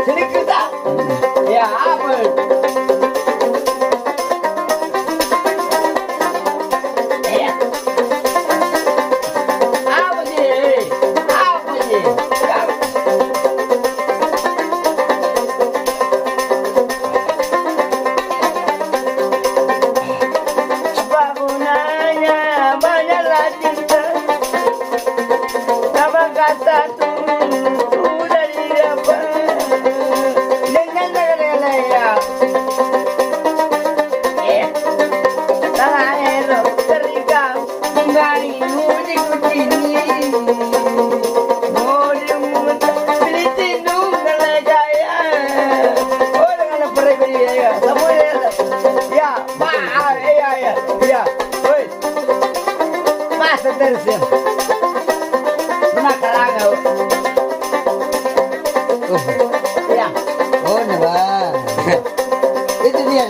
Sedikit tak? Ya apa? Ya. Apa sih? Apa sih? Apa gunanya banyaklah cinta? Apa kata tuh dari apa? Dengan ya. Tak elok terikat menggari mudik ini. Mudik pilih tindung kalau jaya. Oh dengan pergi ya. Semua ya. Ya. Oi. Masa terus ya. Benar karanga. Ya. Oh, nah. Itu dia.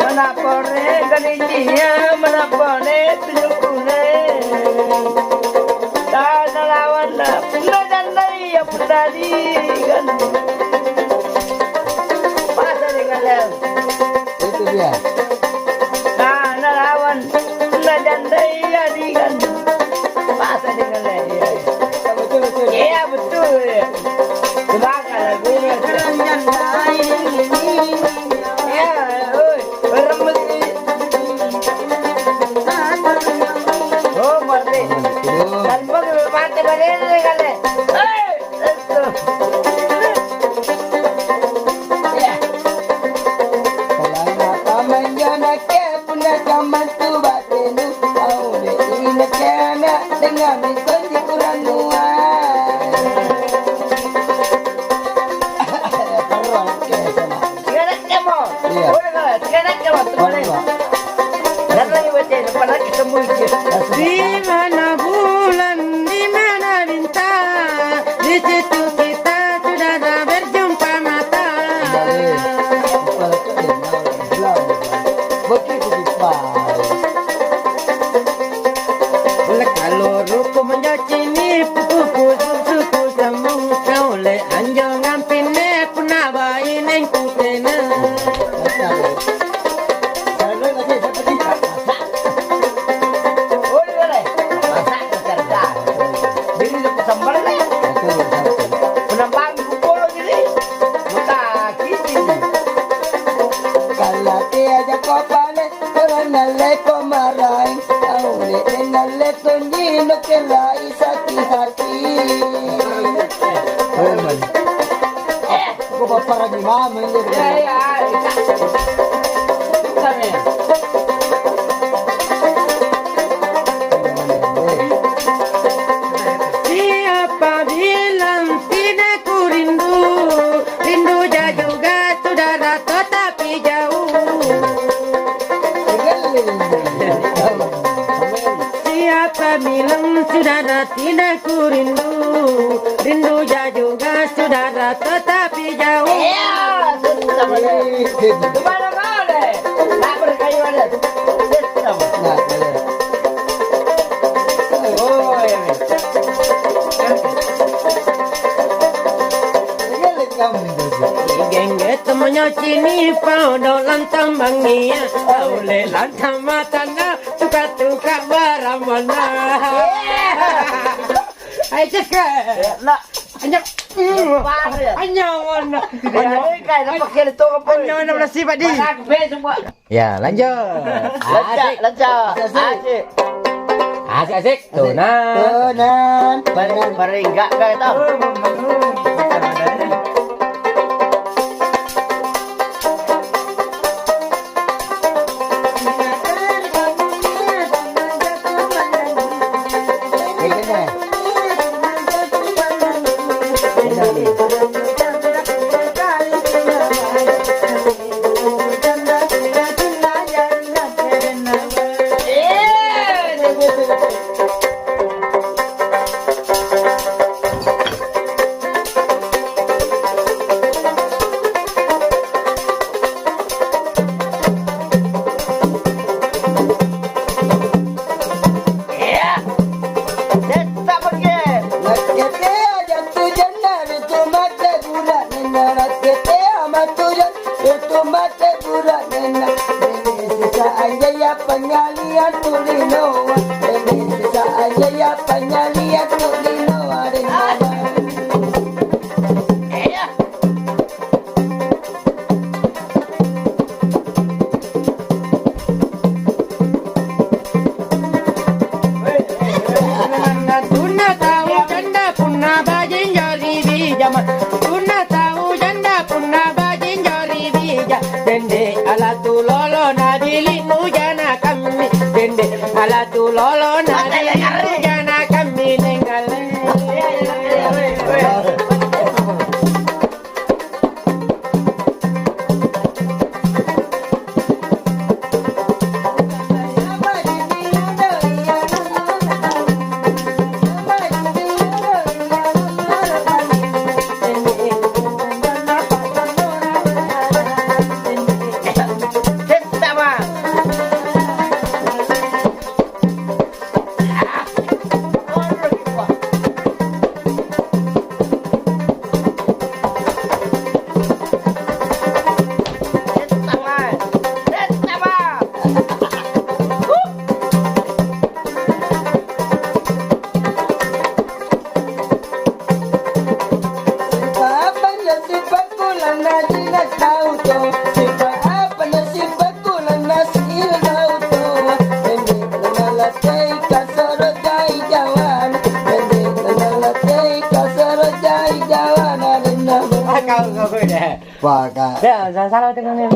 Mana pone ganitinya, mana pone tunjukune. Tanah lawan lah, pula dandai ya putadi kan. Pasal dengan lel. Itu dia. Tanah lawan, pula dandai ya di kan. Pasal dengan lel. Betul. Iya betul. Kebakar lagu ini. Ya, oi, remes ni. Oh, mati. Dan pun mati balik kali. Itu. Ya. Kalau kami jana ke punya kaman tu batenu, kau le ini kena dengan mikondi kurang dua. Sekarang kamu. Iya. Boleh tak? Sekarang kamu. Boleh. Dan lagi baca depan lagi ketemu je. Di mana bulan, di mana bintang, di situ kita sudah ada berjumpa mata. Kalau ruku menjocini, puku suku sambung kau le anjong ampine punah bayi neng kutena. Boleh boleh. Masak kerja. Jadi dapat sambal ni. Penambang pukul jadi. Muka kiri. Kalau tiada kau balik, kerana leko marahin, kau le tunji nak kelai sakit hati. Kau bapak lagi mama ni. Ya. Kami. Siapa bilang tidak ku rindu, rindu juga saudara tetapi jauh. Siapa bilang saudara tidak ku rindu, rindu juga saudara tetapi jauh. Ya, sama ni. Di mana kau le? Tak berkayu ada. Sama. Oh, ya. Gengge temannya cini pau do lantang bangia, oleh lantang matana tuka barang mana. Ayo cekak. Nak. Anjak. Parah. Anjak mana. Banyak kai nak pakai itu apa? Anjak mana belah sifat di. Nak beli semua. Ya lanjut. Lancar. Asik. Tunan. Beringgak kai tau. That's bapaknya lihat tuh dinawarin mama. Iya. Tuna tahu janda punna bajin jari bijama. Tuna tahu janda punna bajin jari bija. Dende ala tu lolo nadili nu jana kami. Dende ala tu lolo nadili nu jana kami nenggale. Sama. Kau dah. Wah, Kak. Dah, salah tengok ni.